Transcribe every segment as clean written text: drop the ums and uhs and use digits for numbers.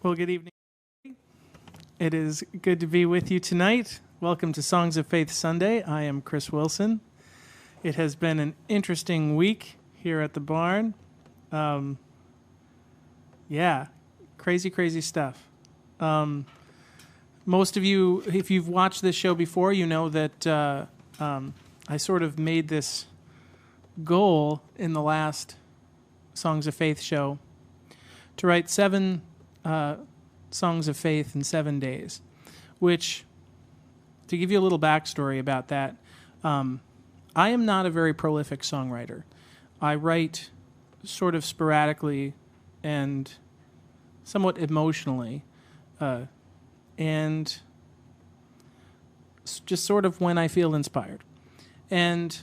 Well, good evening. It is good to be with you tonight. Welcome to Songs of Faith Sunday. I am Chris Wilson. It has been an interesting week here at the barn. Crazy stuff. Most of you, if you've watched this show before, you know that I sort of made this goal in the last Songs of Faith show to write 7 songs of faith in 7 days, which, to give you a little backstory about that, I am not a very prolific songwriter. I write sort of sporadically and somewhat emotionally, and just sort of when I feel inspired. And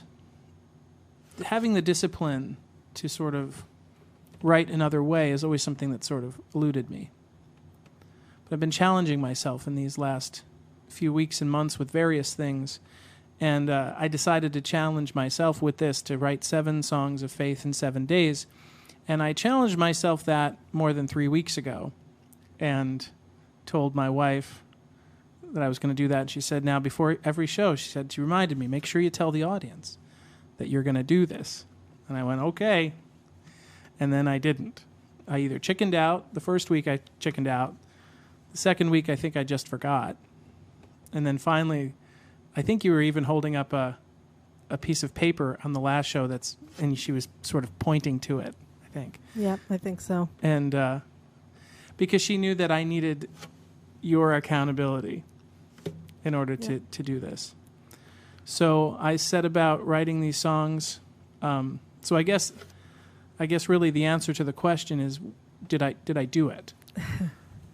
having the discipline to sort of write another way is always something that sort of eluded me. But I've been challenging myself in these last few weeks and months with various things, and I decided to challenge myself with this, to write 7 songs of faith in 7 days. And I challenged myself that more than 3 weeks ago and told my wife that I was going to do that. And she said, now, before every show, she reminded me, make sure you tell the audience that you're going to do this. And I went, okay. And then I didn't. I either chickened out. The first week I chickened out. The second week I think I just forgot. And then finally, I think you were even holding up a piece of paper on the last show and she was sort of pointing to it, I think. Yep, I think so. And because she knew that I needed your accountability in order to do this. So I set about writing these songs. So I guess really the answer to the question is, did I do it?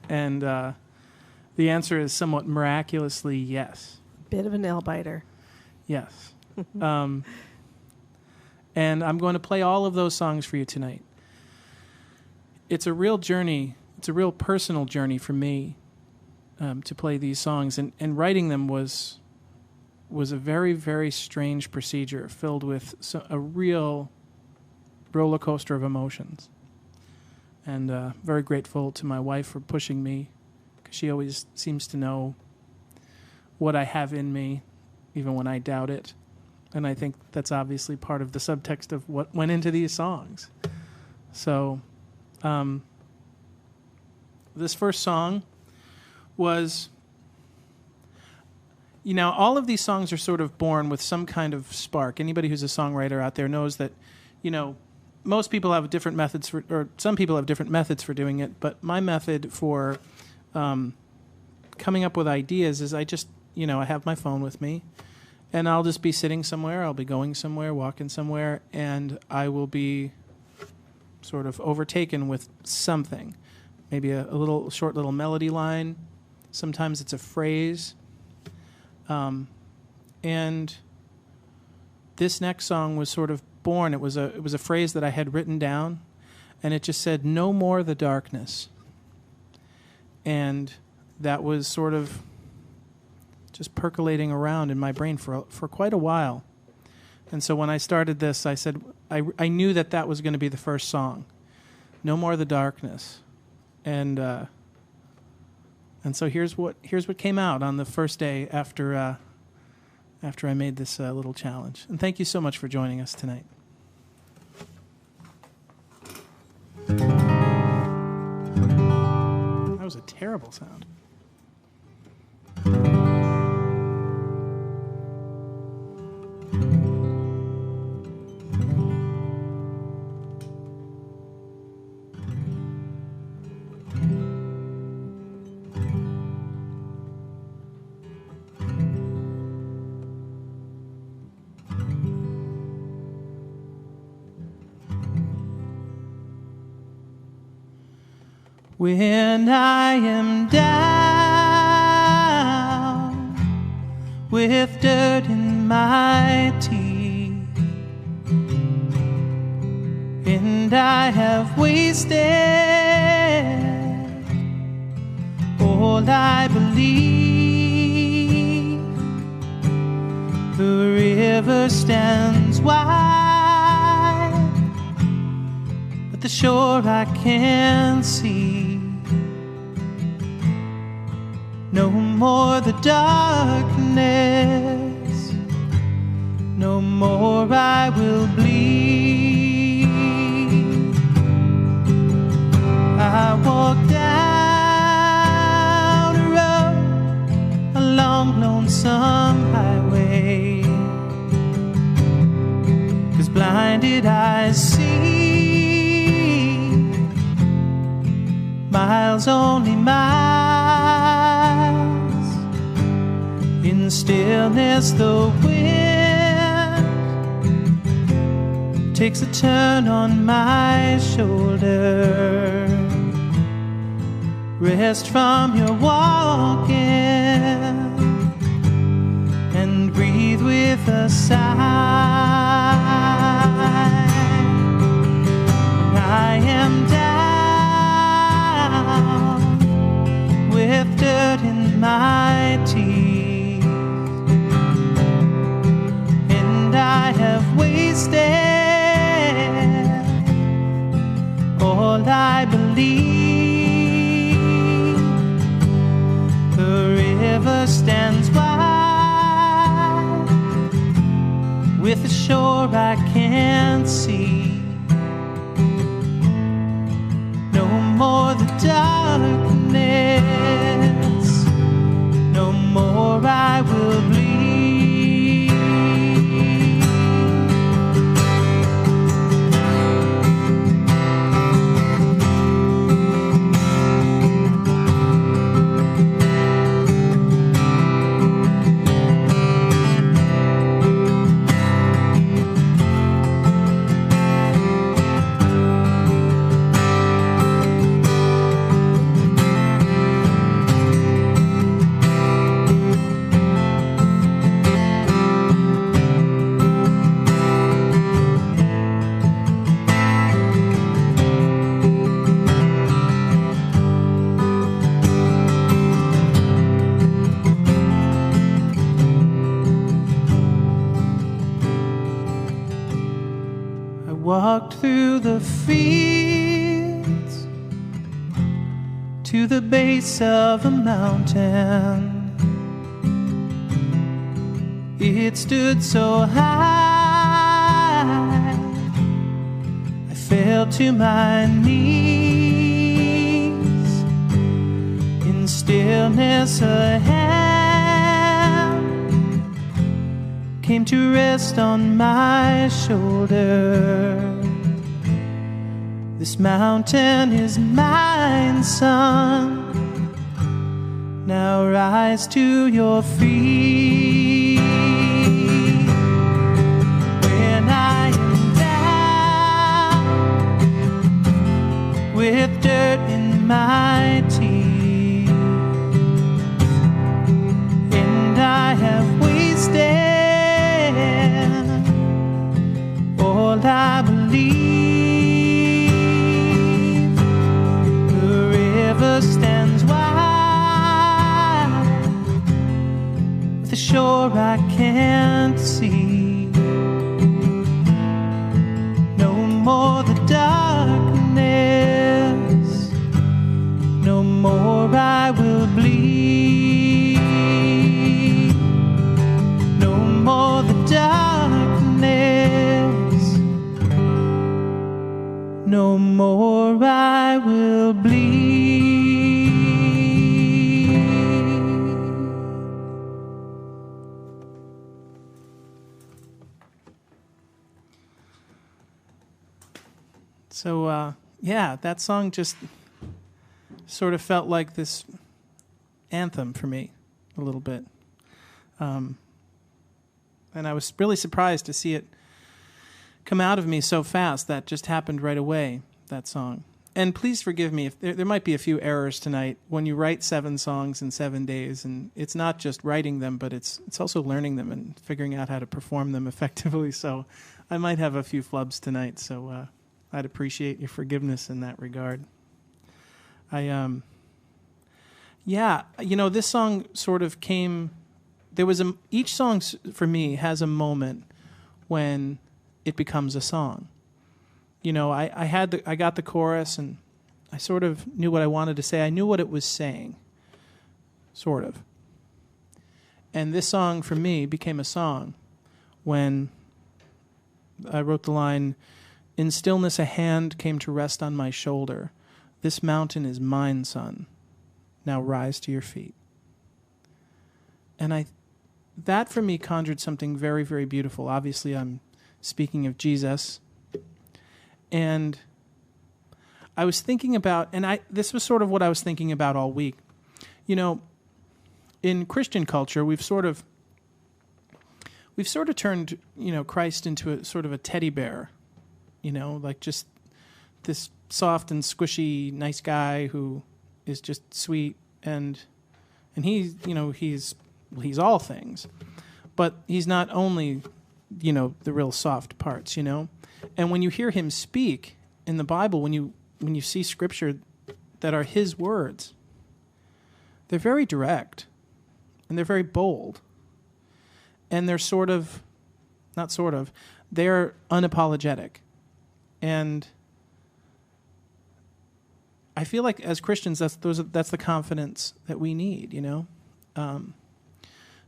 And the answer is somewhat miraculously yes. Bit of a nail biter. Yes. And I'm going to play all of those songs for you tonight. It's a real journey. It's a real personal journey for me to play these songs. And writing them was a very, very strange procedure filled with a real roller coaster of emotions. And very grateful to my wife for pushing me, because she always seems to know what I have in me, even when I doubt it. And I think that's obviously part of the subtext of what went into these songs. So this first song was, all of these songs are sort of born with some kind of spark. Anybody who's a songwriter out there knows that, most people have different methods or some people have different methods for doing it, but my method for coming up with ideas is I just, I have my phone with me, and I'll just be sitting somewhere, I'll be going somewhere, walking somewhere, and I will be sort of overtaken with something. Maybe a short little melody line. Sometimes it's a phrase. And this next song was sort of born. It was a phrase that I had written down, and it just said, "No more the darkness." And that was sort of just percolating around in my brain for quite a while. And so when I started this, I said I knew that was going to be the first song, "No more the darkness," and so here's what came out on the first day after I made this little challenge. And thank you so much for joining us tonight. That was a terrible sound. When I am down with dirt in my teeth, and I have wasted all I believe, the river stands wide, but the shore I can't see. more the darkness, no more I will bleed. I walk down a road, a long lonesome highway, 'cause blinded eyes see miles, only miles. In stillness the wind takes a turn on my shoulder. Rest from your walking and breathe with a sigh. I am down with dirt in my teeth, and I have wasted all I believe. The river stands wide with a shore I can't see. No more the darkness, no more I will bleed. Walked through the fields to the base of a mountain. It stood so high, I fell to my knees. In stillness a hand came to rest on my shoulder. This mountain is mine, son. Now rise to your feet. When I am down with dirt in my teeth, and I have wasted all I believe. The river stands wide with a shore I can't see. No more the darkness, no more I will bleed. No more the darkness, no more I will bleed. So, yeah, that song just sort of felt like this anthem for me a little bit. And I was really surprised to see it come out of me so fast. That just happened right away, that song. And please forgive me if there might be a few errors tonight when you write 7 songs in 7 days, and it's not just writing them, but it's also learning them and figuring out how to perform them effectively. So I might have a few flubs tonight, so I'd appreciate your forgiveness in that regard. This song sort of came. Each song for me has a moment when it becomes a song. I got the chorus and I sort of knew what I wanted to say. I knew what it was saying, sort of. And this song for me became a song when I wrote the line, "In stillness a hand came to rest on my shoulder. This mountain is mine, son. Now rise to your feet." And that for me conjured something very, very beautiful. Obviously, I'm speaking of Jesus. And I was thinking about, this was sort of what I was thinking about all week. You know, in Christian culture, we've sort of turned, Christ into a sort of a teddy bear, like just this soft and squishy, nice guy who is just sweet, and he's, he's all things, but he's not only, the real soft parts, And when you hear him speak in the Bible, when you see scripture that are his words, they're very direct and they're very bold, and they're they're unapologetic. And I feel like as Christians, that's the confidence that we need,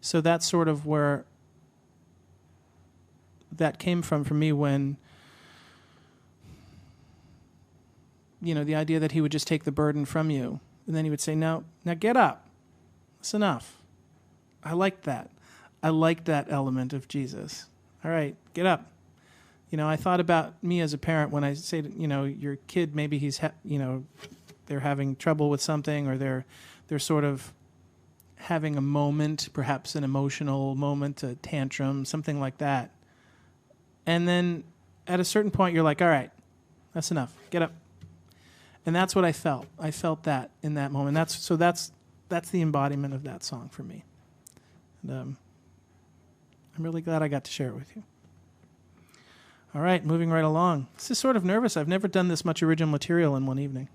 So that's sort of where that came from for me when, the idea that he would just take the burden from you, and then he would say, now get up. That's enough. I liked that. I liked that element of Jesus. All right, get up. I thought about me as a parent when I say, your kid, maybe he's, they're having trouble with something, or they're sort of having a moment, perhaps an emotional moment, a tantrum, something like that. And then at a certain point, you're like, all right, that's enough. Get up. And that's what I felt. I felt that in that moment. That's the embodiment of that song for me. And I'm really glad I got to share it with you. All right, moving right along. This is sort of nervous. I've never done this much original material in one evening.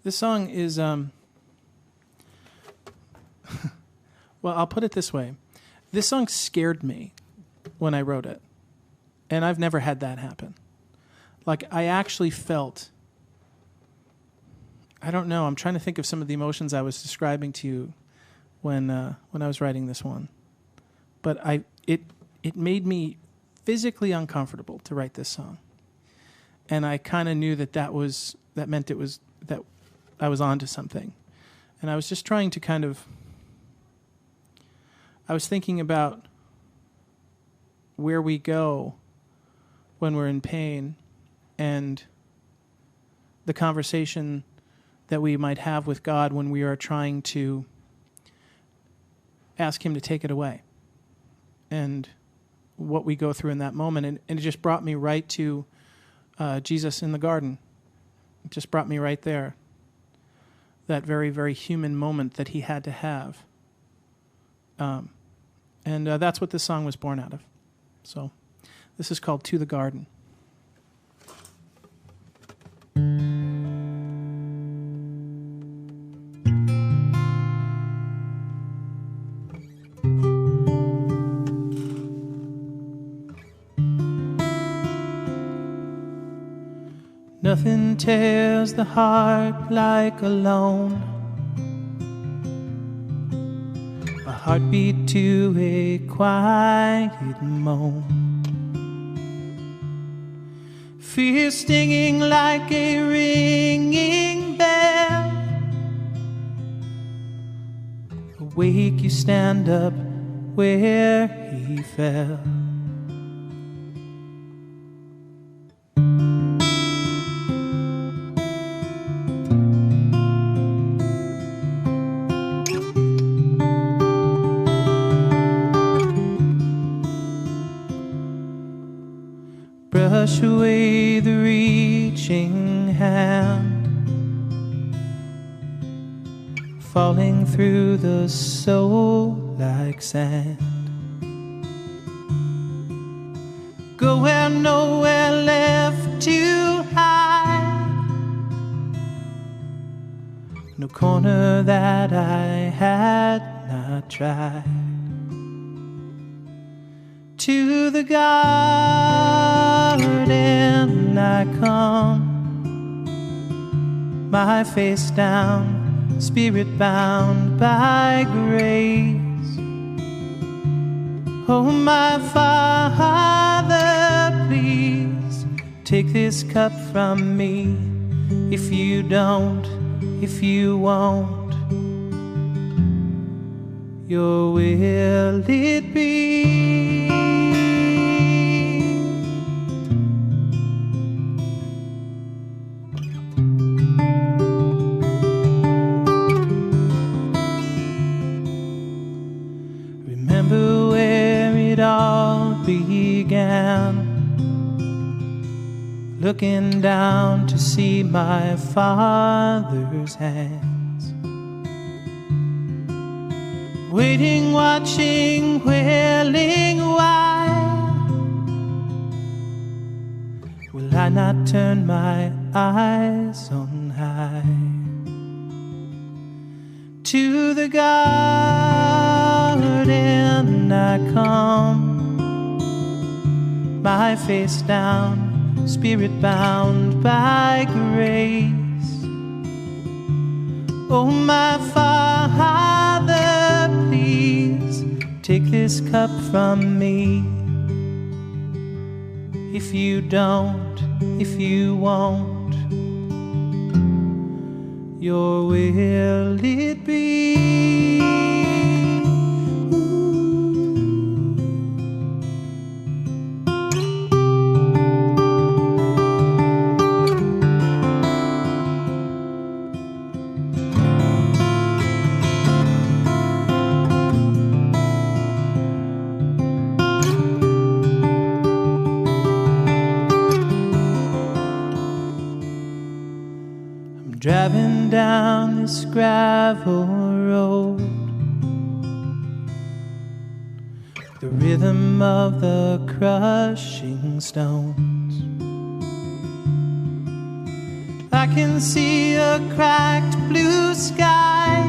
This song is, well, I'll put it this way. This song scared me when I wrote it, and I've never had that happen. Like, I actually felt, I don't know, I'm trying to think of some of the emotions I was describing to you when I was writing this one. But it made me physically uncomfortable to write this song. And I kind of knew that meant that I was onto something. And I was just trying to I was thinking about where we go when we're in pain, and the conversation that we might have with God when we are trying to ask him to take it away, and what we go through in that moment. And it just brought me right to Jesus in the garden. It just brought me right there. That very, very human moment that he had to have. And that's what this song was born out of. So this is called To the Garden. Nothing tears the heart like alone, a heartbeat to a quiet moan, fear stinging like a ringing bell. Awake, you stand up where he fell. Brush away the reaching hand, falling through the soul like sand. Go where nowhere left to hide, no corner that I had not tried. To the garden I come, my face down, spirit bound by grace. Oh, my Father, please take this cup from me. If you don't, if you won't, your will it be. Remember where it all began, looking down to see my Father's hands, waiting, watching, wailing, why will I not turn my eyes on high? To the garden I come, my face down, spirit bound by grace. Oh, my Father, please take this cup from me. If you don't, if you won't, your will it be. Driving down this gravel road, the rhythm of the crushing stones. I can see a cracked blue sky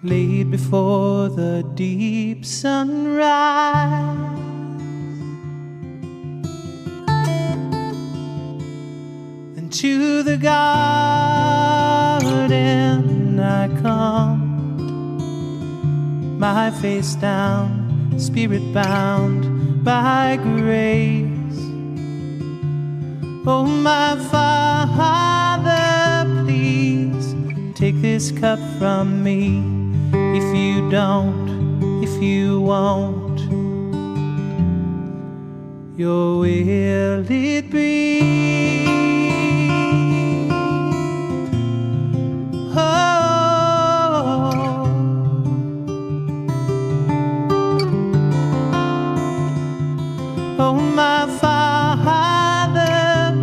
laid before the deep sunrise. To the garden I come, my face down, spirit bound by grace. Oh, my Father, please take this cup from me. If you don't, if you won't, your will it be. Oh, my Father,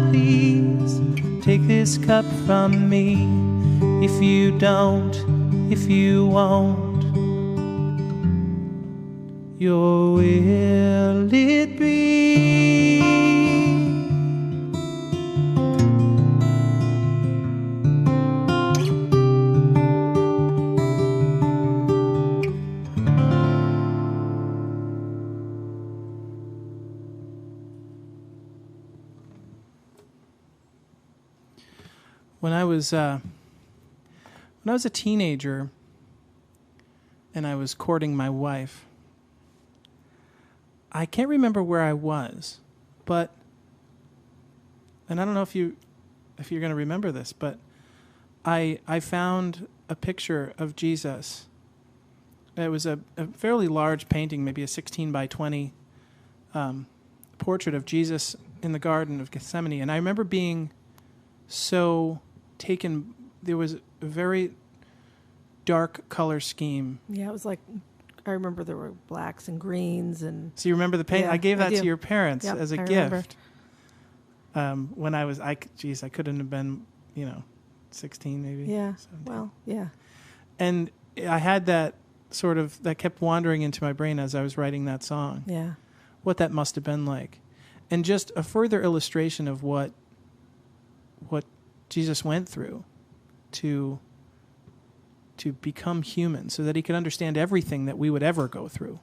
please take this cup from me. If you don't, if you won't, your will it be. When I was a teenager and I was courting my wife, I can't remember where I was, and I don't know if you're going to remember this, but I found a picture of Jesus. It was a fairly large painting, maybe a 16 by 20 portrait of Jesus in the Garden of Gethsemane, and I remember being so taken. There was a very dark color scheme. Yeah, it was like, I remember there were blacks and greens and. So you remember the paint? Yeah, I gave that I to your parents as a gift. When I couldn't have been, 16 maybe. Yeah. 17. Well, yeah. And I had that that kept wandering into my brain as I was writing that song. Yeah. What that must have been like, and just a further illustration of what Jesus went through to become human so that he could understand everything that we would ever go through.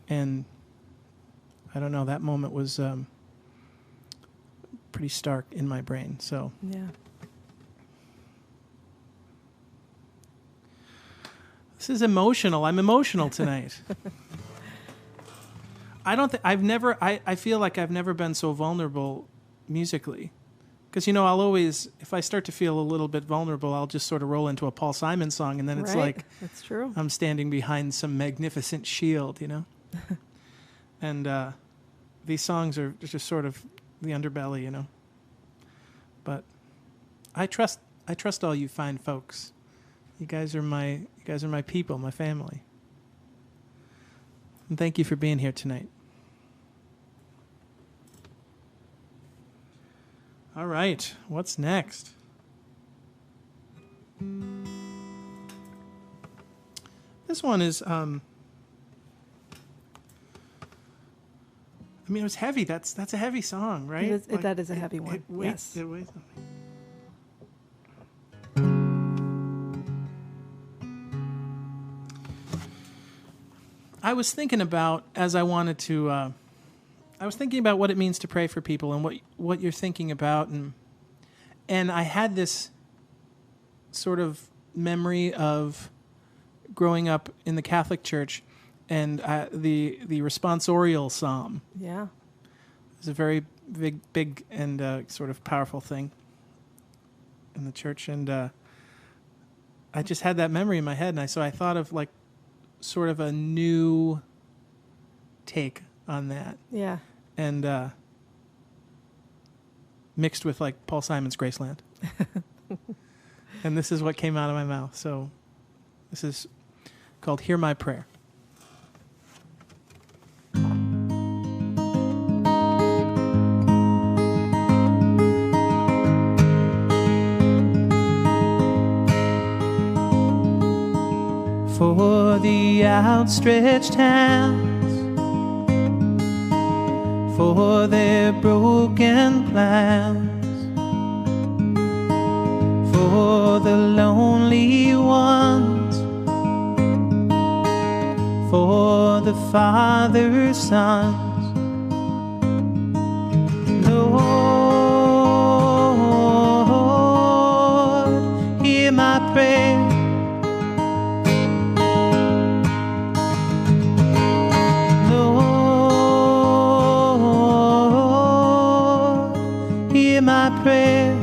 And I don't know, that moment was pretty stark in my brain. So Yeah. this is emotional. I'm emotional tonight. I feel like I've never been so vulnerable musically. Because, I'll always, if I start to feel a little bit vulnerable, I'll just sort of roll into a Paul Simon song, and then it's like That's true. I'm standing behind some magnificent shield, And these songs are just sort of the underbelly, But I trust all you fine folks. You guys are my people, my family. And thank you for being here tonight. All right, what's next? This one is, it was heavy. That's a heavy song, right? That is a heavy one. It weighs, Yes. it weighs on me. I was thinking about, as I wanted to, I was thinking about what it means to pray for people and what you're thinking about, and I had this sort of memory of growing up in the Catholic Church, and the responsorial psalm. Yeah. It's a very big and sort of powerful thing in the church, and I just had that memory in my head, and so I thought of like sort of a new take on that. Yeah. And mixed with like Paul Simon's Graceland. And this is what came out of my mouth. So this is called Hear My Prayer. For the outstretched hands, for their broken plans, for the lonely ones, for the father's sons. Lord, hear my prayer. My prayer.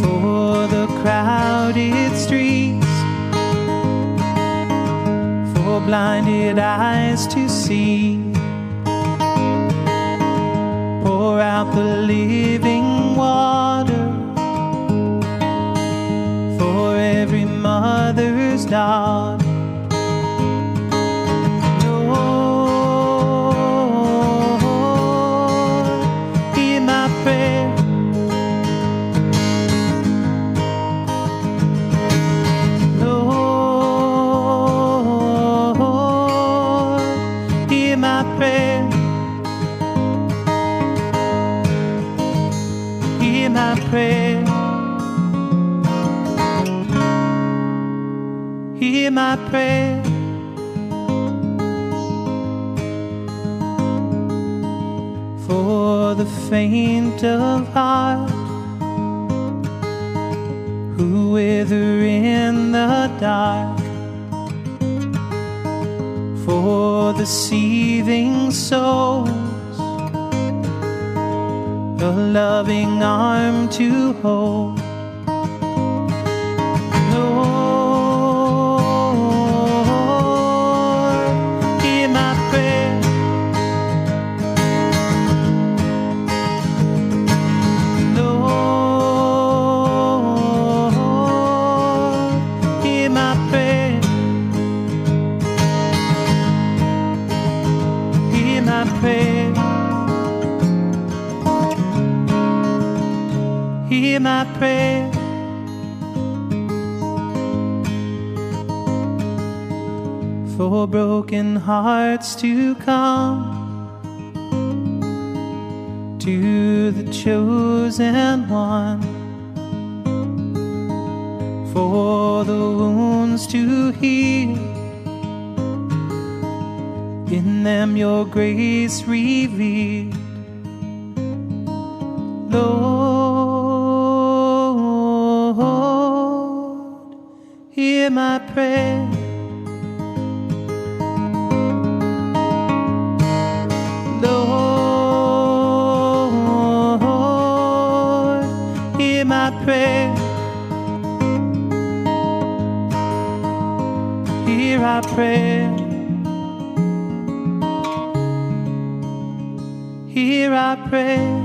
For the crowded streets, for blinded eyes to see, pour out the living water for every mother's daughter. Hear my prayer. For the faint of heart, who wither in the dark, for the seething souls, a loving arm to hold. Hear my prayer. For broken hearts to come, to the chosen one, for the wounds to heal. In them your grace revealed. Lord, hear my prayer. Lord, hear my prayer. Hear our prayer. Hear our prayers.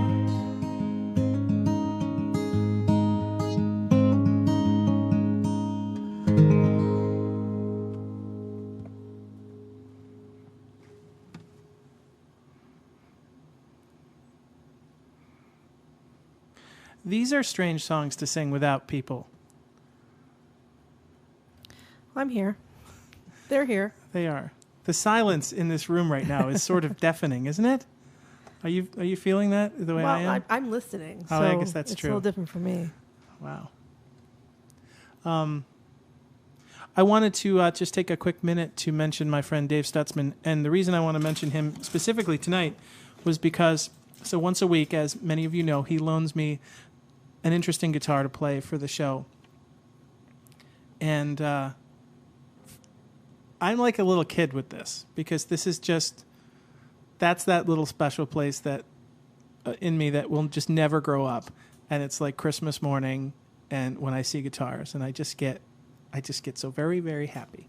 These are strange songs to sing without people. I'm here. They're here. They are. The silence in this room right now is sort of deafening, isn't it? Are you feeling that the way I am? I'm listening. Oh, so I guess that's it's true. a little different for me. Wow. I wanted to just take a quick minute to mention my friend Dave Stutzman, and the reason I want to mention him specifically tonight was because, so once a week, as many of you know, he loans me an interesting guitar to play for the show. And I'm like a little kid with this, because this is just, that's that little special place that in me that will just never grow up. And it's like Christmas morning, and when I see guitars, and I just get so very, very happy.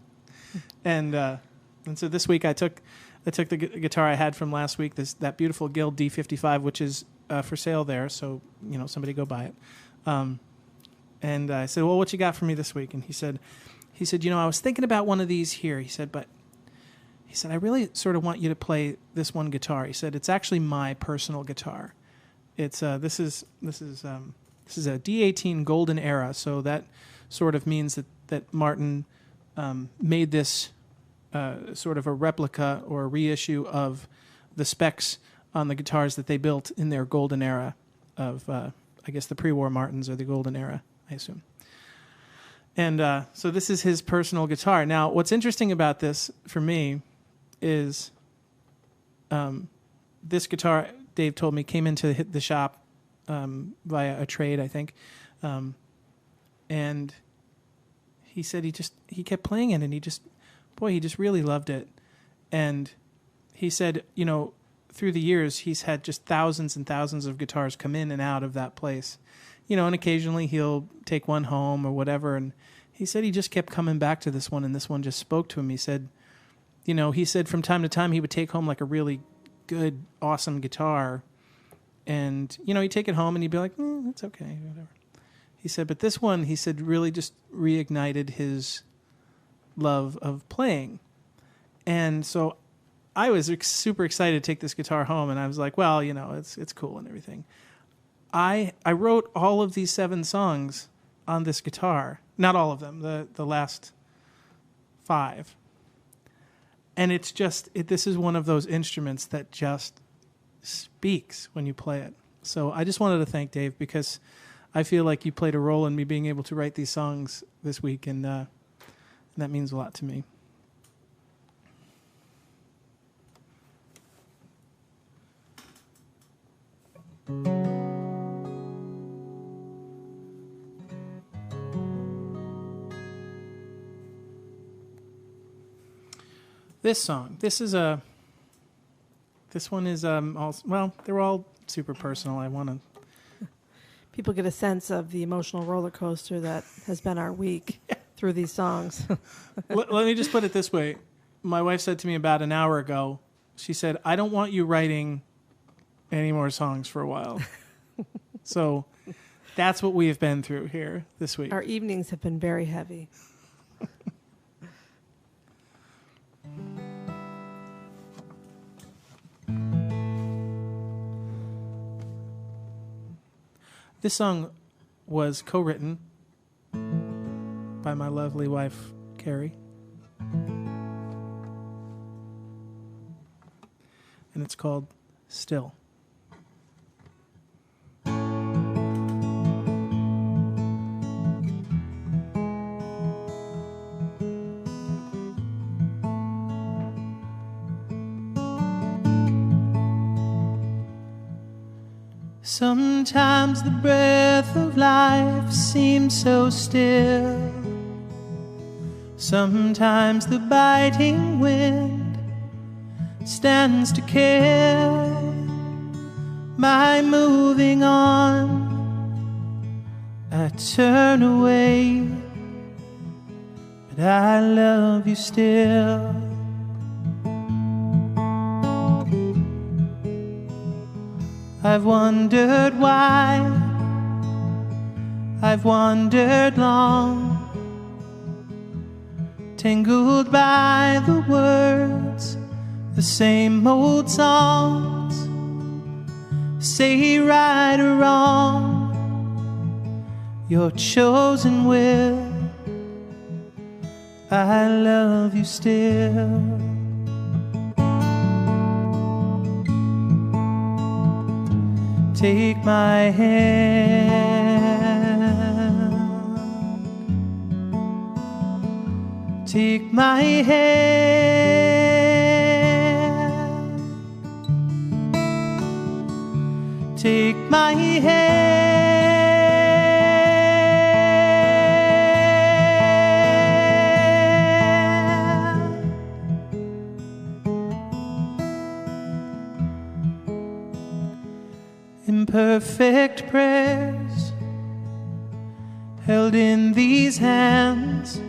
And so this week I took the guitar I had from last week, that beautiful Guild D55, which is for sale there, so somebody go buy it. And I said, well, what you got for me this week? And he said, I was thinking about one of these here. He said, I really sort of want you to play this one guitar. He said, it's actually my personal guitar. It's this is a D18 Golden Era, so that sort of means that Martin made this sort of a replica or a reissue of the specs on the guitars that they built in their Golden Era of, I guess, the pre-war Martins or the Golden Era, I assume. And so this is his personal guitar. Now, what's interesting about this for me is this guitar, Dave told me, came into the shop via a trade, I think. And he said he kept playing it, and he just really loved it. And he said, through the years, he's had just thousands and thousands of guitars come in and out of that place. And occasionally he'll take one home or whatever. And he said he just kept coming back to this one, and this one just spoke to him. He said, from time to time he would take home like a really good, awesome guitar. And, he'd take it home and he'd be like, it's okay, whatever. He said, but this one, he said, really just reignited his love of playing. And so I was super excited to take this guitar home, and I was like, well, it's cool and everything. I wrote all of these 7 songs on this guitar. Not all of them, the last 5. And it's just, this is one of those instruments that just speaks when you play it. So I just wanted to thank Dave, because I feel like you played a role in me being able to write these songs this week, and that means a lot to me. This song, this one is they're all super personal. I want to. People get a sense of the emotional roller coaster that has been our week through these songs. Let me just put it this way. My wife said to me about an hour ago, she said, I don't want you writing any more songs for a while. So that's what we have been through here this week. Our evenings have been very heavy. This song was co-written by my lovely wife, Carrie. And it's called Still. Sometimes the breath of life seems so still. Sometimes the biting wind stands to kill my moving on. I turn away, but I love you still. I've wondered why, I've wandered long, tangled by the words, the same old songs, say right or wrong, your chosen will, I love you still. Take my hand, take my hand, take my hand. Imperfect prayers held in these hands,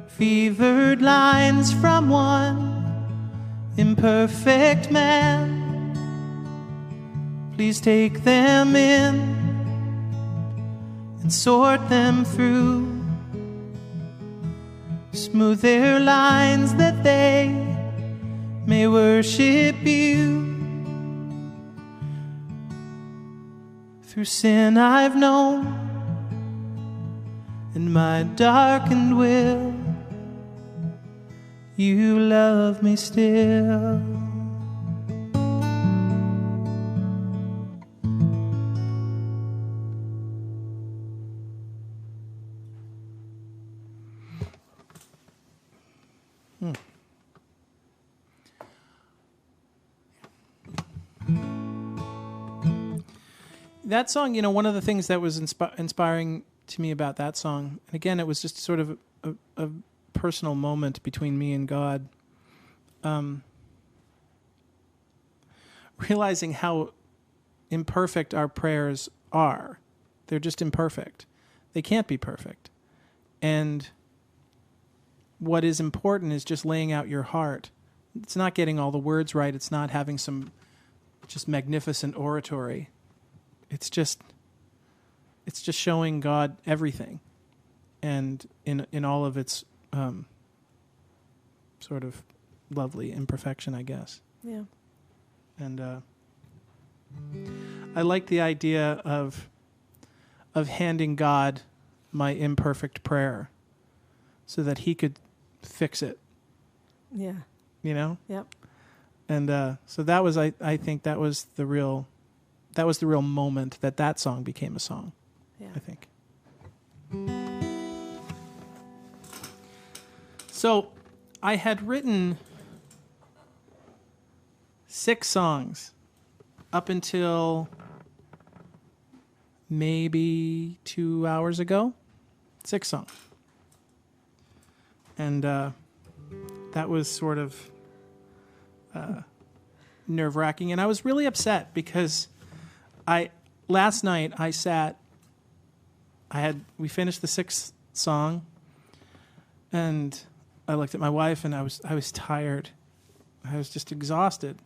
fevered lines from one imperfect man. Please take them in and sort them through, smooth their lines that they may worship you. Through sin I've known, in my darkened will, you love me still. That song, one of the things that was inspiring to me about that song, and again, it was just sort of a personal moment between me and God, realizing how imperfect our prayers are. They're just imperfect. They can't be perfect. And what is important is just laying out your heart. It's not getting all the words right. It's not having some just magnificent oratory. It's just showing God everything, and in all of its sort of lovely imperfection, I guess. Yeah. And I like the idea of handing God my imperfect prayer, so that He could fix it. Yeah. Yep. And so that was, I think that was the real moment that song became a song. Yeah. I think. So I had written 6 songs up until maybe 2 hours ago. 6 songs. And that was sort of nerve-wracking. And I was really upset because last night we finished the 6th song, and I looked at my wife, and I was tired. I was just exhausted.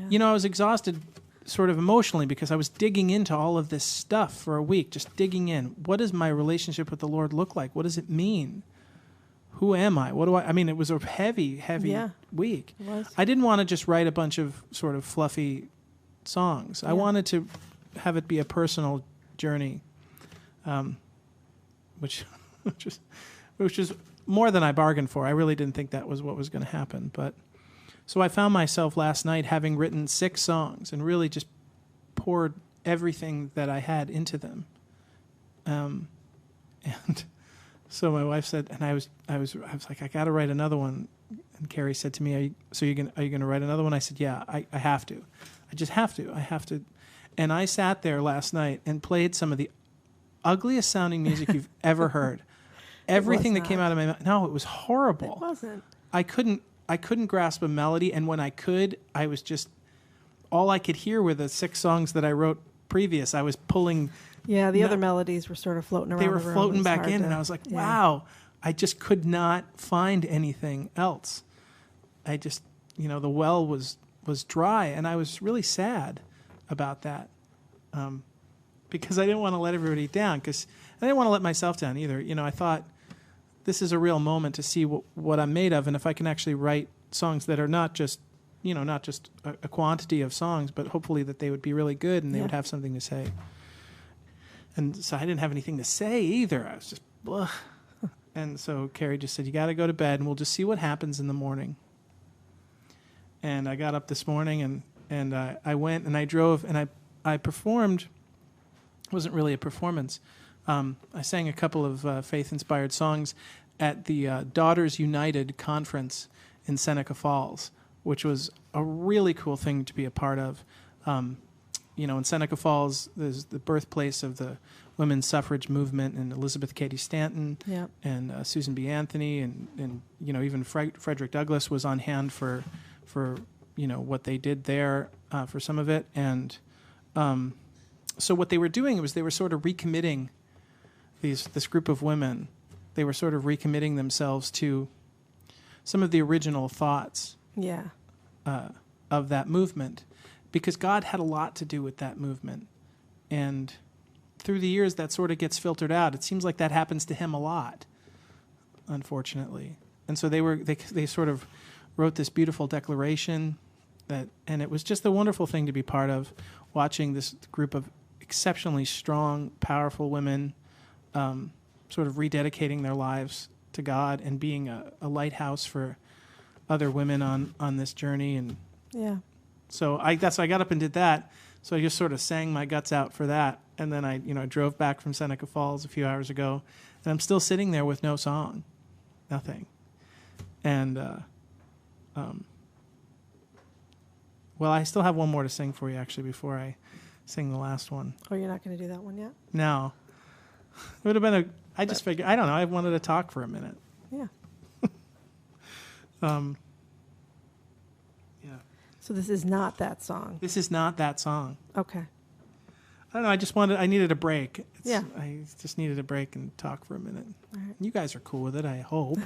Yeah. I was exhausted sort of emotionally because I was digging into all of this stuff for a week, just digging in. What does my relationship with the Lord look like? What does it mean? Who am I? It was a heavy week. It was. I didn't want to just write a bunch of sort of fluffy songs. Yeah. I wanted to have it be a personal journey, which is more than I bargained for. I really didn't think that was what was going to happen. But so I found myself last night having written 6 songs and really just poured everything that I had into them. And so my wife said, and I was like, I got to write another one. And Carrie said to me, are you going to write another one? I said, yeah, I have to. I just have to. I have to. And I sat there last night and played some of the ugliest sounding music you've ever heard. Everything that came out of my mouth. No, it was horrible. It wasn't. I couldn't grasp a melody, and when I could, I was just all I could hear were the 6 songs that I wrote previous. I was pulling. Yeah, the other melodies were sort of floating around. They were floating back in, and I was like, wow. I just could not find anything else. I just, the well was dry, and I was really sad about that, because I didn't want to let everybody down, because I didn't want to let myself down either. I thought this is a real moment to see what I'm made of, and if I can actually write songs that are not just a quantity of songs, but hopefully that they would be really good and they would have something to say. And so I didn't have anything to say either. I was just blah. And so Carrie just said, you got to go to bed, and we'll just see what happens in the morning. And I got up this morning, and I went, and I drove, and I performed. It wasn't really a performance. I sang a couple of faith-inspired songs at the Daughters United conference in Seneca Falls, which was a really cool thing to be a part of. In Seneca Falls, there's the birthplace of the women's suffrage movement, and Elizabeth Cady Stanton, and Susan B. Anthony, and even Frederick Douglass was on hand for what they did there for some of it. And so what they were doing was they were sort of recommitting this group of women. They were sort of recommitting themselves to some of the original thoughts of that movement, because God had a lot to do with that movement. And through the years, that sort of gets filtered out. It seems like that happens to him a lot, unfortunately. And so they sort of wrote this beautiful declaration and it was just a wonderful thing to be part of, watching this group of exceptionally strong, powerful women sort of rededicating their lives to God and being a lighthouse for other women on this journey. And so I got up and did that. So I just sort of sang my guts out for that. And then I drove back from Seneca Falls a few hours ago, and I'm still sitting there with no song, nothing. And well, I still have one more to sing for you, actually, before I sing the last one. Oh, you're not going to do that one yet? No. It would have been I just figured, I don't know, I wanted to talk for a minute. Yeah. Yeah. So this is not that song? This is not that song. Okay. I don't know, I needed a break. I just needed a break and talk for a minute. All right. You guys are cool with it, I hope.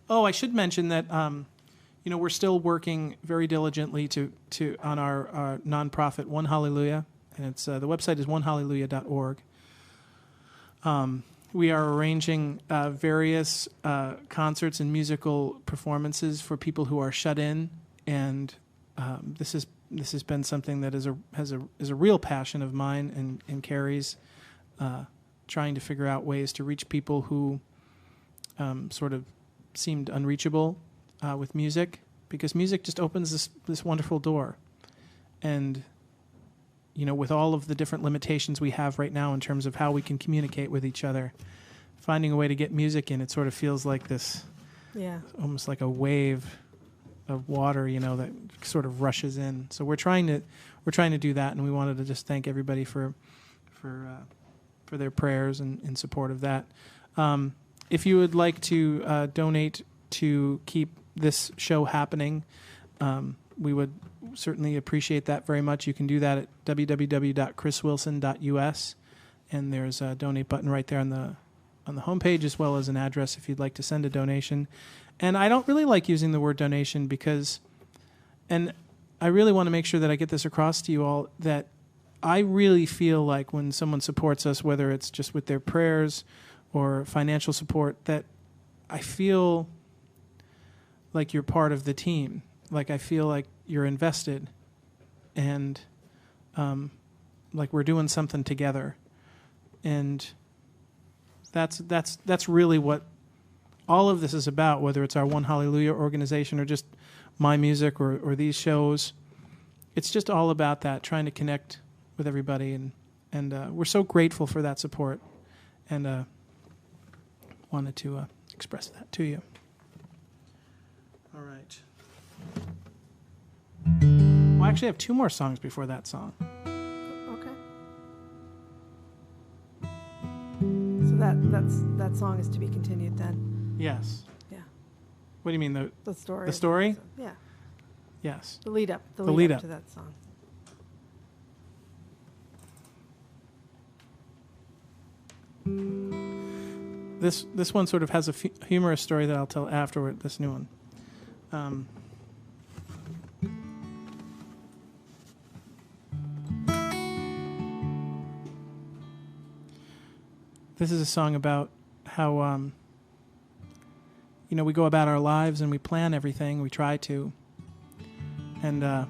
I should mention that we're still working very diligently on our nonprofit One Hallelujah, and it's the website is onehallelujah.org. We are arranging various concerts and musical performances for people who are shut in, and this has been something that is a real passion of mine and Carrie's, trying to figure out ways to reach people who sort of seemed unreachable with music, because music just opens this wonderful door. And with all of the different limitations we have right now in terms of how we can communicate with each other, finding a way to get music in, it sort of feels like this, almost like a wave of water, that sort of rushes in. So we're trying to do that, and we wanted to just thank everybody for their prayers and in support of that. If you would like to donate to keep this show happening, we would certainly appreciate that very much. You can do that at www.chriswilson.us, and there's a donate button right there on the homepage, as well as an address if you'd like to send a donation. And I don't really like using the word donation and I really want to make sure that I get this across to you all, that I really feel like when someone supports us, whether it's just with their prayers or financial support, that I feel like you're part of the team. Like I feel like you're invested, and like we're doing something together. And that's really what all of this is about, whether it's our One Hallelujah organization or just my music or these shows. It's just all about that, trying to connect with everybody, and we're so grateful for that support, and wanted to express that to you. All right. Well, Actually, I have 2 more songs before that song. Okay. So that song is to be continued then. Yes. Yeah. What do you mean? The story. The story? Yeah. Yes. The lead up. The lead lead up up to that song. This one sort of has a humorous story that I'll tell afterward. This new one. This is a song about how we go about our lives and we plan everything. We try to, and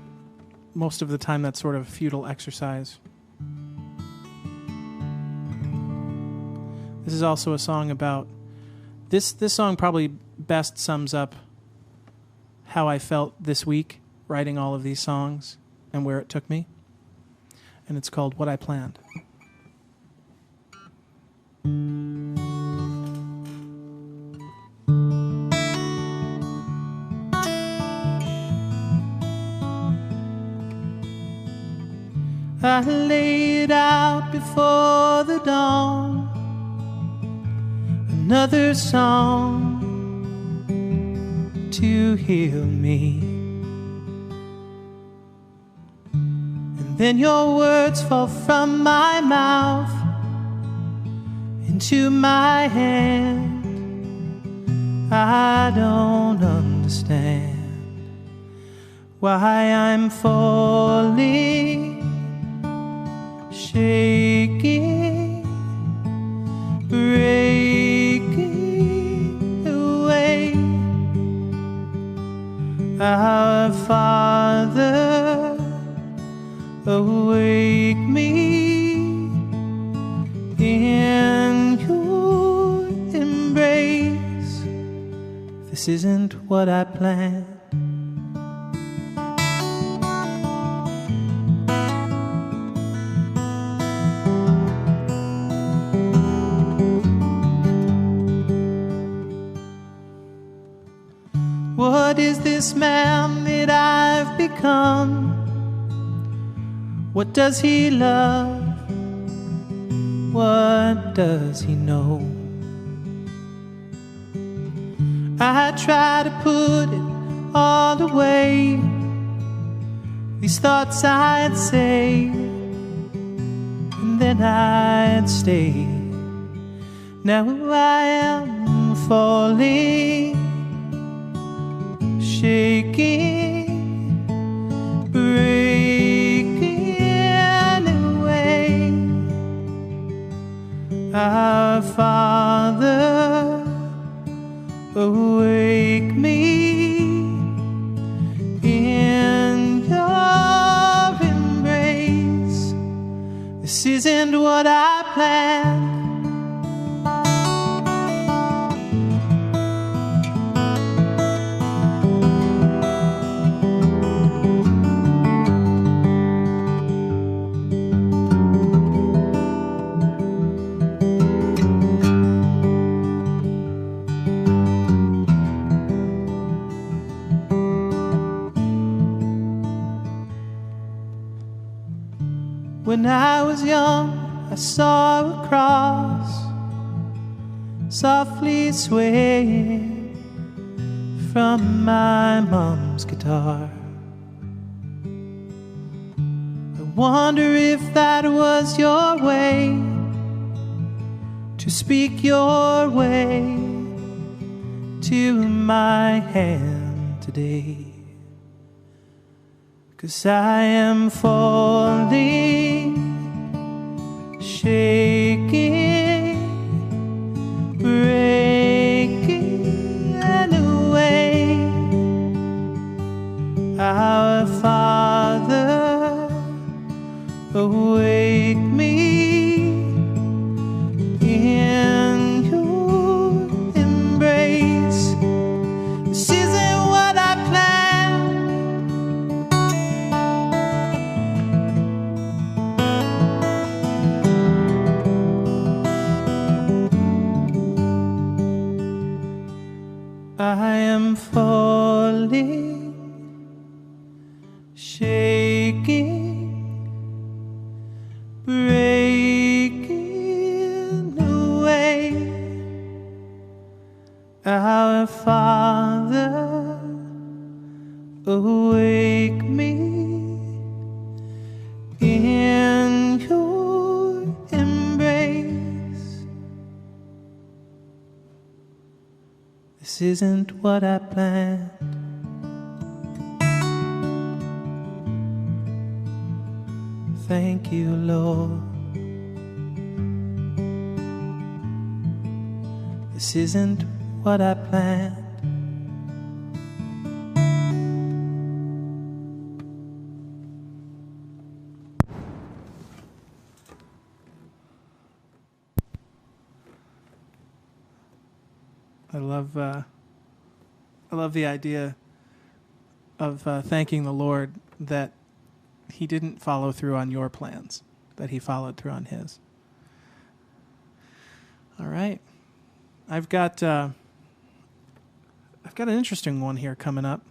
most of the time that's sort of a futile exercise. This is also a song about this song probably best sums up how I felt this week writing all of these songs and where it took me. And it's called What I Planned. I laid out before the dawn another song to heal me. And then your words fall from my mouth into my hand. I don't understand why I'm falling, shaking, breaking away. Our Father, awake me in your embrace. This isn't what I planned. What is this man that I've become? What does he love? What does he know? I try to put it all away, these thoughts I'd say, and then I'd stay. Now I am falling, shaking, breaking away. Our Father, awake me in your embrace. This isn't what I planned. When I was young, I saw a cross softly swaying from my mom's guitar. I wonder if that was your way to speak your way to my hand today. 'Cause I am falling, shaking, breaking away. Our Father, awake me in your embrace. This isn't what I planned. I am falling, shaking. This isn't what I planned. Thank you, Lord. This isn't what I planned. I love the idea of thanking the Lord that he didn't follow through on your plans, that he followed through on his. All right. I've got an interesting one here coming up.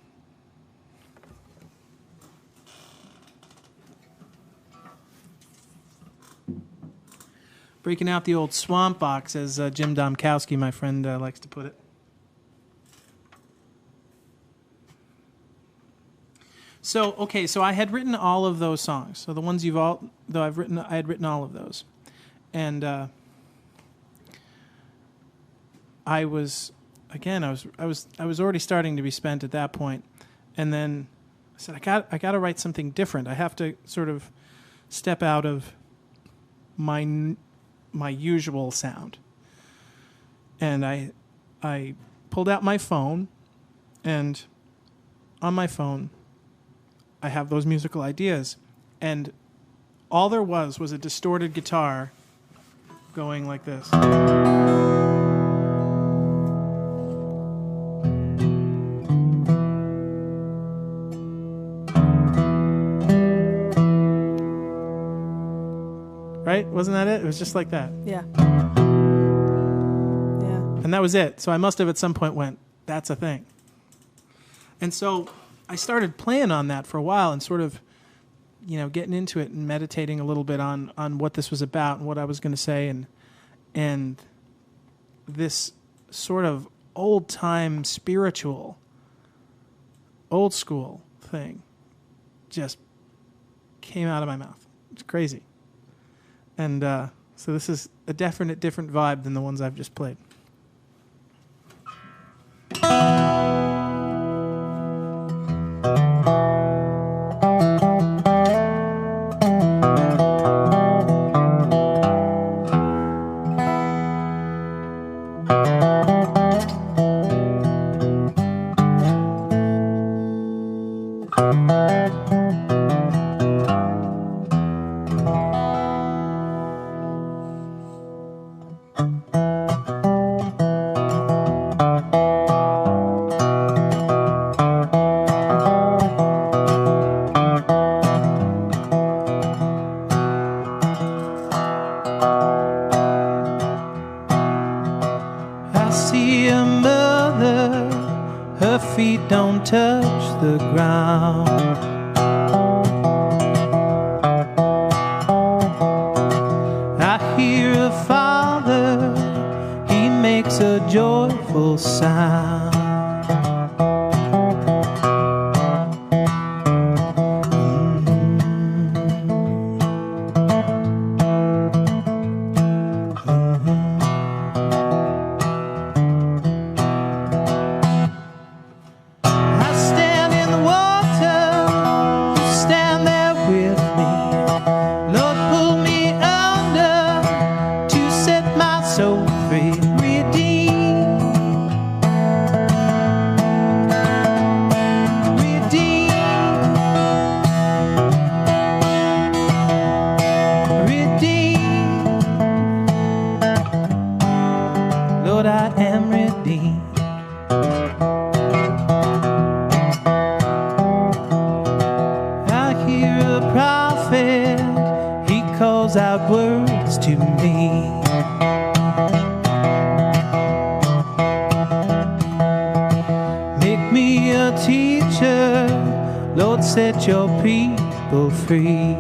Breaking out the old swamp box, as Jim Domkowski, my friend, likes to put it. So I had written all of those songs. So the ones I had written all of those, and I was already starting to be spent at that point, and then I said, I got to write something different. I have to sort of step out of my usual sound, and I pulled out my phone, and on my phone I have those musical ideas, and all there was a distorted guitar going like this. Right? Wasn't that it? It was just like that. Yeah. And that was it. So I must have at some point went, that's a thing. And so I started playing on that for a while and sort of, getting into it and meditating a little bit on what this was about and what I was going to say, and this sort of old-time spiritual, old-school thing just came out of my mouth. It's crazy. And so this is a different vibe than the ones I've just played. Don't touch the ground. I hear a father, he makes a joyful sound. Out words to me. Make me a teacher, Lord, set your people free.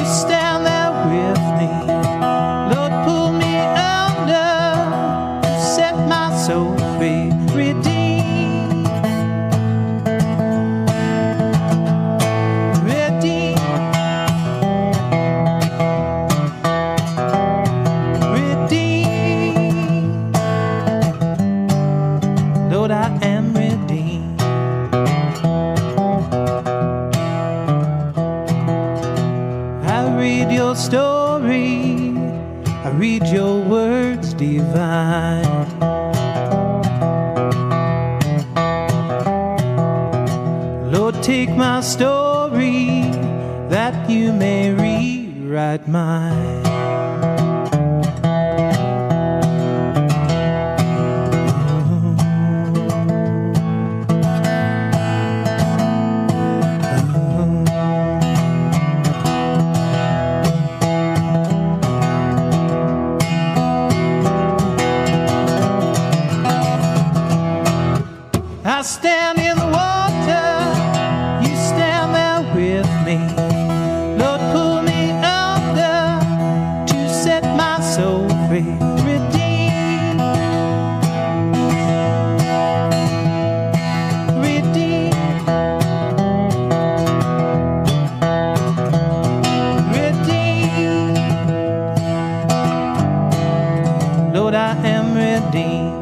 Stand there with me, Lord, pull me out. read your words divine. Lord, take my story that you may rewrite mine. I stand in the water, you stand there with me. Lord, pull me under to set my soul free. Redeem, redeem, redeem. Lord, I am redeemed.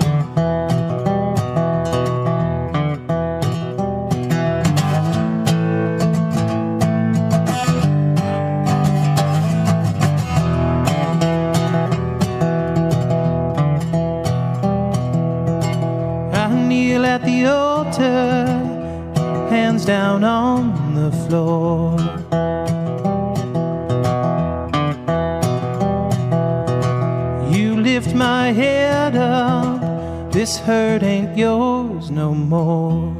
At the altar, hands down on the floor. You lift my head up, this hurt ain't yours no more.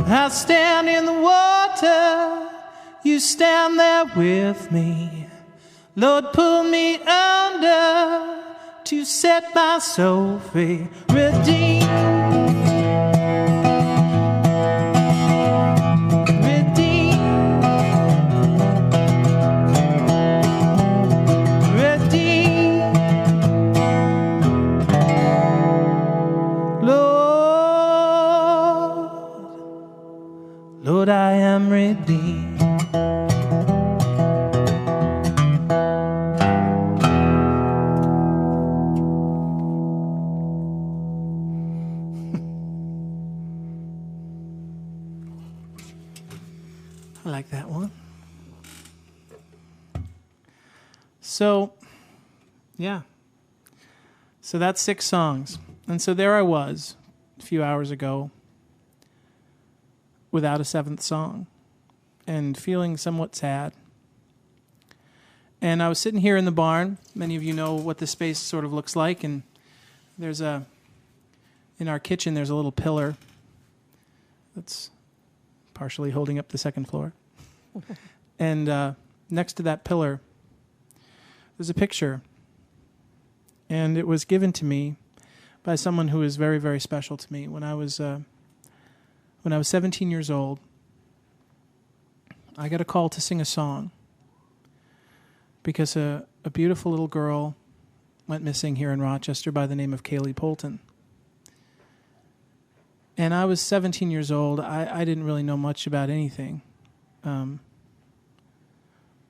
I stand in the water, you stand there with me. Lord, pull me under to set my soul free. Redeem, redeem, redeem. Lord, I am redeemed. I like that one. So, yeah. So that's 6 songs. And so there I was a few hours ago without a 7th song and feeling somewhat sad. And I was sitting here in the barn. Many of you know what the space sort of looks like. And there's in our kitchen, there's a little pillar that's partially holding up the 2nd floor. And next to that pillar, there's a picture. And it was given to me by someone who is very, very special to me. When I was 17 years old, I got a call to sing a song because a beautiful little girl went missing here in Rochester by the name of Kaylee Polton. And I was 17 years old. I didn't really know much about anything.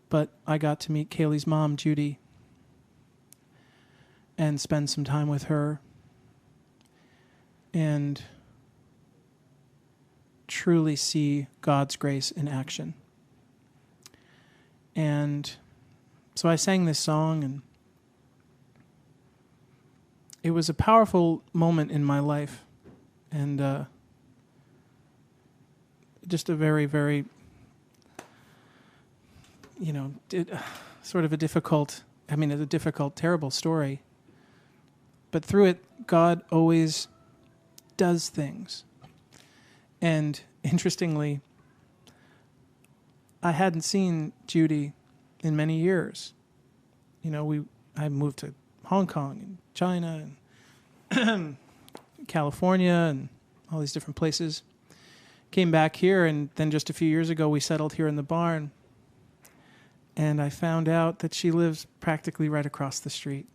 But I got to meet Kaylee's mom, Judy, and spend some time with her and truly see God's grace in action. And so I sang this song, and it was a powerful moment in my life, and just a very, very, sort of a difficult, terrible story. But through it, God always does things. And interestingly, I hadn't seen Judy in many years. You know, I moved to Hong Kong and China and California and all these different places. Came back here, and then just a few years ago, we settled here in the barn. And I found out that she lives practically right across the street,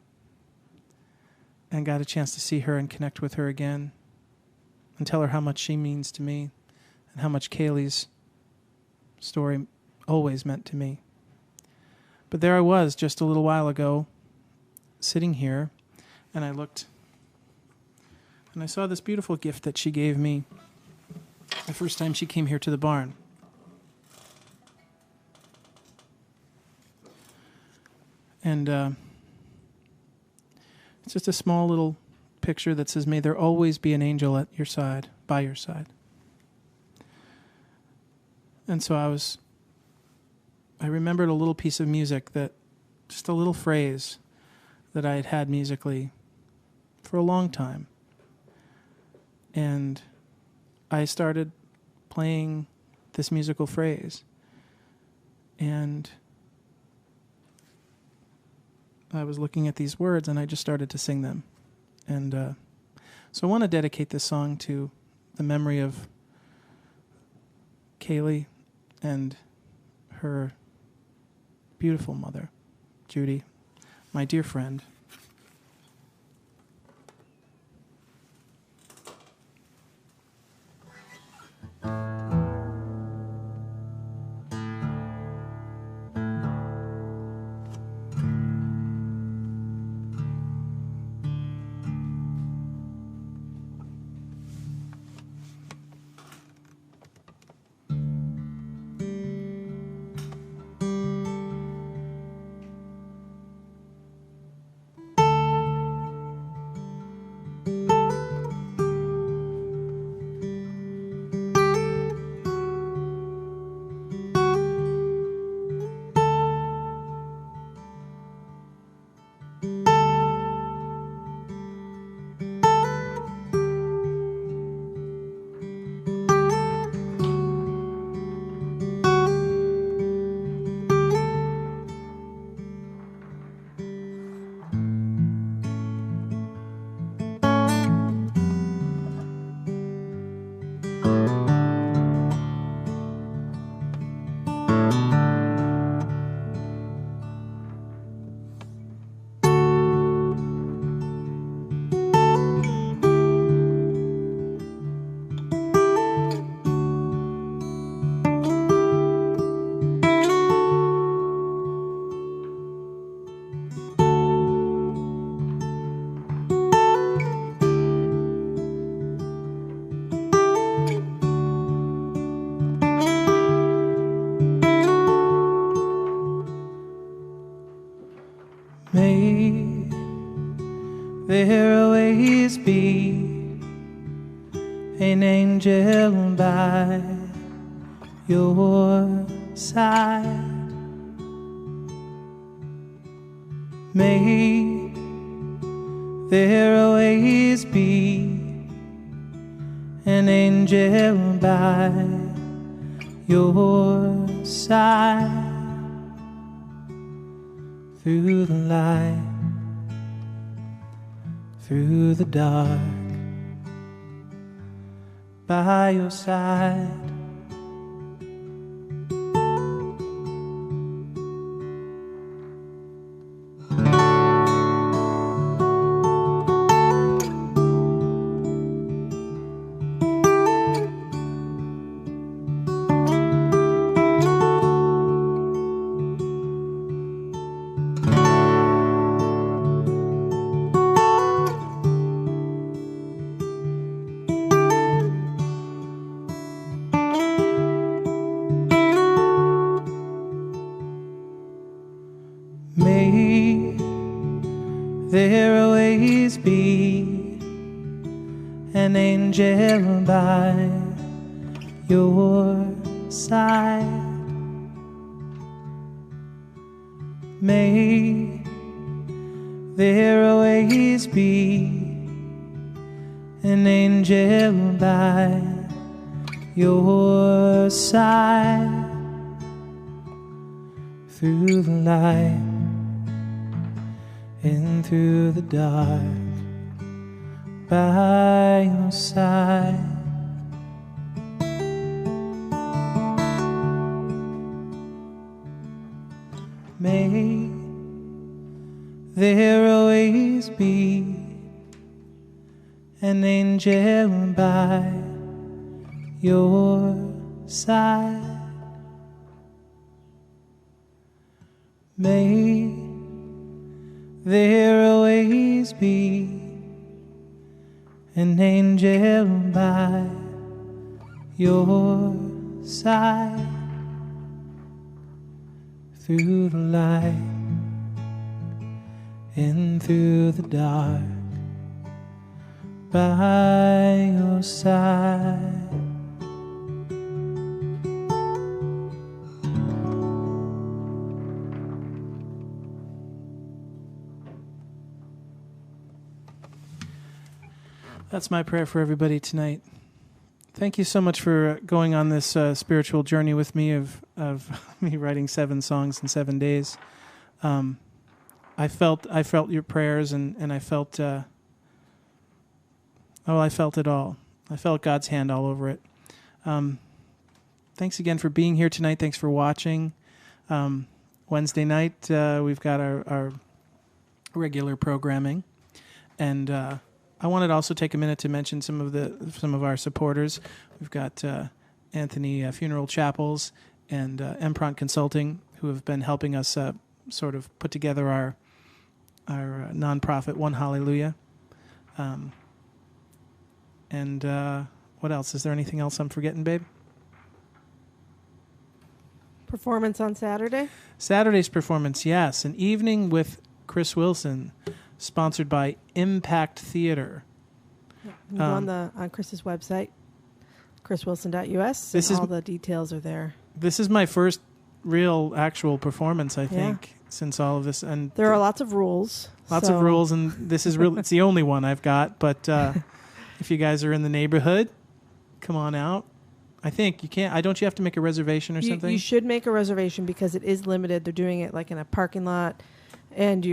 and got a chance to see her and connect with her again and tell her how much she means to me and how much Kaylee's story always meant to me. But there I was just a little while ago, sitting here, and I looked, and I saw this beautiful gift that she gave me the first time she came here to the barn. And it's just a small little picture that says, "May there always be an angel at your side, by your side." And so I remembered a little piece of music just a little phrase that I had had musically for a long time. And I started playing this musical phrase. And I was looking at these words, and I just started to sing them. And so I want to dedicate this song to the memory of Kaylee and her beautiful mother, Judy, my dear friend. May there always be an angel by your side. May there always be an angel by your side. Through the light, through the dark, by your side. May there always be an angel by your side. May there always be an angel by your side. through the light, in through the dark, by your side. May there always be an angel by your side. May there always be an angel by your side. Through the light, in through the dark, by your side. That's my prayer for everybody tonight. Thank you so much for going on this spiritual journey with me of me writing 7 songs in 7 days. I felt your prayers, and I felt I felt it all. I felt God's hand all over it. Thanks again for being here tonight. Thanks for watching. Wednesday night we've got our regular programming, and I wanted to also take a minute to mention some of our supporters. We've got Anthony Funeral Chapels and Empront Consulting, who have been helping us sort of put together our nonprofit One Hallelujah. And what else? Is there anything else I'm forgetting, babe? Performance on Saturday? Saturday's performance, yes. An evening with Chris Wilson, sponsored by Impact Theater. Yeah, on Chris's website, chriswilson.us, and all the details are there. This is my first real actual performance, I think, since all of this. And there are lots of rules. Lots of rules, and this is really it's the only one I've got. But if you guys are in the neighborhood, come on out. I think you can't. Don't you have to make a reservation or something? You should make a reservation because it is limited. They're doing it like in a parking lot. And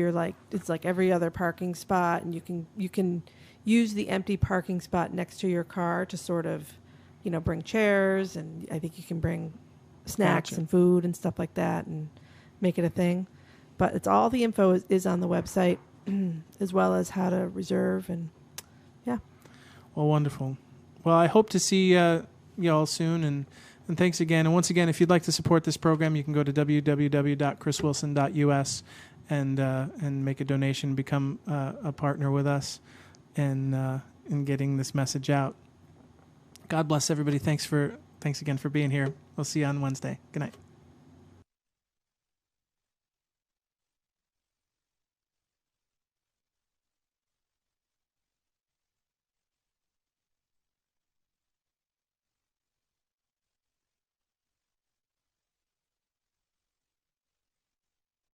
it's like every other parking spot, and you can use the empty parking spot next to your car to sort of, bring chairs, and I think you can bring snacks and food and stuff like that, and make it a thing. But it's all the info is on the website, as well as how to reserve, and yeah. Well, wonderful. Well, I hope to see you all soon, and thanks again. And once again, if you'd like to support this program, you can go to www.chriswilson.us. And make a donation, become a partner with us in getting this message out. God bless everybody. Thanks again for being here. We'll see you on Wednesday. Good night.